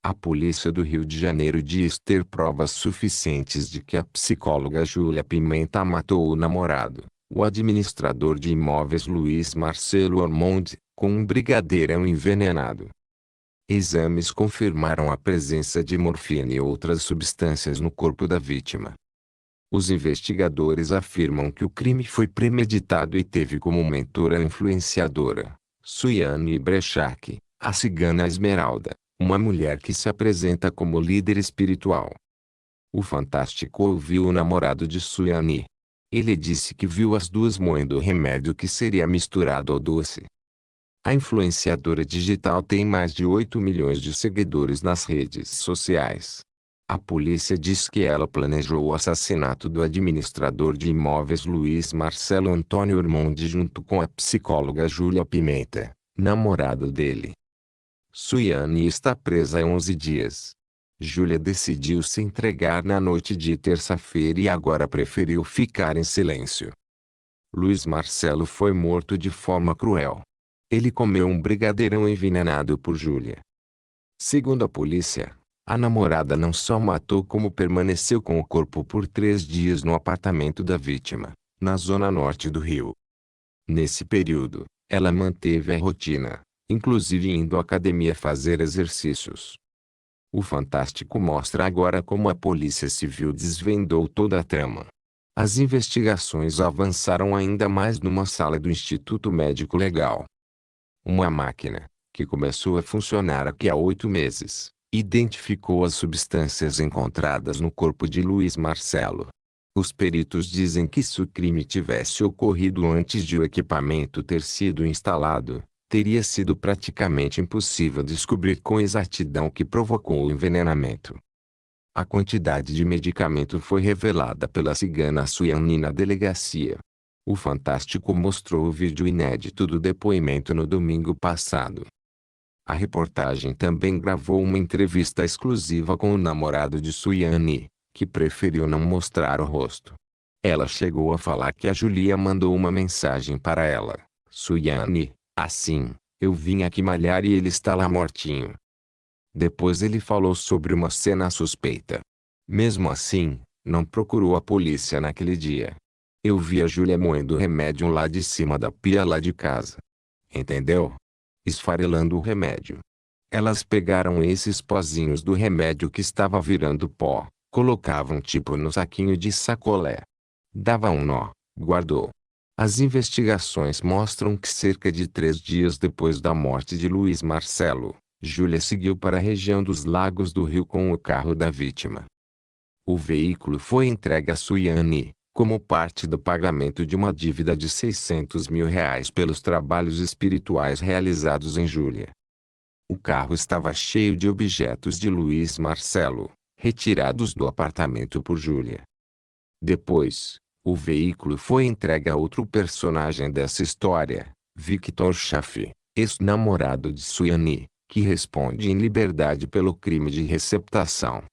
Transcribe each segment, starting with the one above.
A polícia do Rio de Janeiro diz ter provas suficientes de que a psicóloga Júlia Pimenta matou o namorado, o administrador de imóveis Luiz Marcelo Ormonde, com um brigadeirão envenenado. Exames confirmaram a presença de morfina e outras substâncias no corpo da vítima. Os investigadores afirmam que o crime foi premeditado e teve como mentora a influenciadora, Suiane Brechach, a cigana Esmeralda, uma mulher que se apresenta como líder espiritual. O Fantástico ouviu o namorado de Suiane. Ele disse que viu as duas moendo o remédio que seria misturado ao doce. A influenciadora digital tem mais de 8 milhões de seguidores nas redes sociais. A polícia diz que ela planejou o assassinato do administrador de imóveis Luiz Marcelo Antônio Ormonde junto com a psicóloga Júlia Pimenta, namorado dele. Suiane está presa há 11 dias. Júlia decidiu se entregar na noite de terça-feira e agora preferiu ficar em silêncio. Luiz Marcelo foi morto de forma cruel. Ele comeu um brigadeirão envenenado por Júlia. Segundo a polícia, a namorada não só matou como permaneceu com o corpo por 3 dias no apartamento da vítima, na zona norte do Rio. Nesse período, ela manteve a rotina, inclusive indo à academia fazer exercícios. O Fantástico mostra agora como a Polícia Civil desvendou toda a trama. As investigações avançaram ainda mais numa sala do Instituto Médico Legal. Uma máquina, que começou a funcionar aqui há 8 meses, identificou as substâncias encontradas no corpo de Luiz Marcelo. Os peritos dizem que se o crime tivesse ocorrido antes de o equipamento ter sido instalado, teria sido praticamente impossível descobrir com exatidão o que provocou o envenenamento. A quantidade de medicamento foi revelada pela cigana Suiane na delegacia. O Fantástico mostrou o vídeo inédito do depoimento no domingo passado. A reportagem também gravou uma entrevista exclusiva com o namorado de Suiane, que preferiu não mostrar o rosto. Ela chegou a falar que a Júlia mandou uma mensagem para ela: Suiane, assim, eu vim aqui malhar e ele está lá mortinho. Depois ele falou sobre uma cena suspeita. Mesmo assim, não procurou a polícia naquele dia. Eu vi a Júlia moendo o remédio lá de cima da pia lá de casa. Entendeu? Esfarelando o remédio. Elas pegaram esses pozinhos do remédio que estava virando pó, colocavam tipo no saquinho de sacolé. Dava um nó, guardou. As investigações mostram que cerca de 3 dias depois da morte de Luiz Marcelo, Júlia seguiu para a região dos Lagos do Rio com o carro da vítima. O veículo foi entregue a Suiane, como parte do pagamento de uma dívida de R$ 600 mil pelos trabalhos espirituais realizados em Júlia. O carro estava cheio de objetos de Luiz Marcelo, retirados do apartamento por Júlia. Depois, o veículo foi entregue a outro personagem dessa história, Victor Chaff, ex-namorado de Suiane, que responde em liberdade pelo crime de receptação.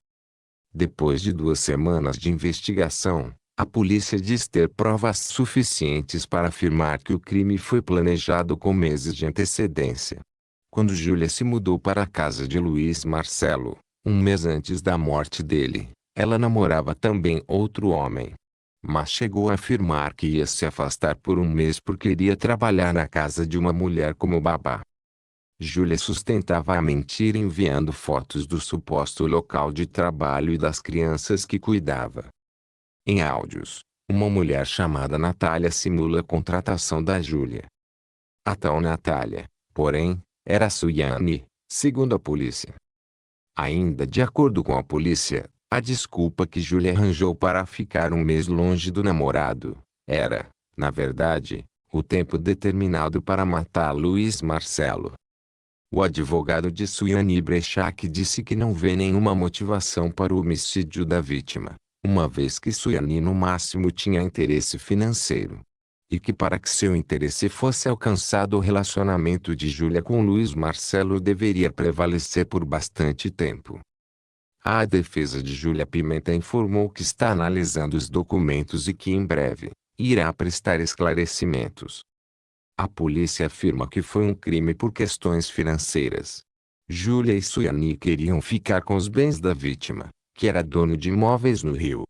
Depois de 2 semanas de investigação, a polícia diz ter provas suficientes para afirmar que o crime foi planejado com meses de antecedência. Quando Júlia se mudou para a casa de Luiz Marcelo, um mês antes da morte dele, ela namorava também outro homem. Mas chegou a afirmar que ia se afastar por um mês porque iria trabalhar na casa de uma mulher como babá. Júlia sustentava a mentira enviando fotos do suposto local de trabalho e das crianças que cuidava. Em áudios, uma mulher chamada Natália simula a contratação da Júlia. A tal Natália, porém, era Suiane, segundo a polícia. Ainda de acordo com a polícia, a desculpa que Júlia arranjou para ficar um mês longe do namorado era, na verdade, o tempo determinado para matar Luiz Marcelo. O advogado de Suiane Brechach disse que não vê nenhuma motivação para o homicídio da vítima, uma vez que Suiane no máximo tinha interesse financeiro. E que para que seu interesse fosse alcançado o relacionamento de Júlia com Luiz Marcelo deveria prevalecer por bastante tempo. A defesa de Júlia Pimenta informou que está analisando os documentos e que em breve, irá prestar esclarecimentos. A polícia afirma que foi um crime por questões financeiras. Júlia e Suiane queriam ficar com os bens da vítima, que era dono de imóveis no Rio.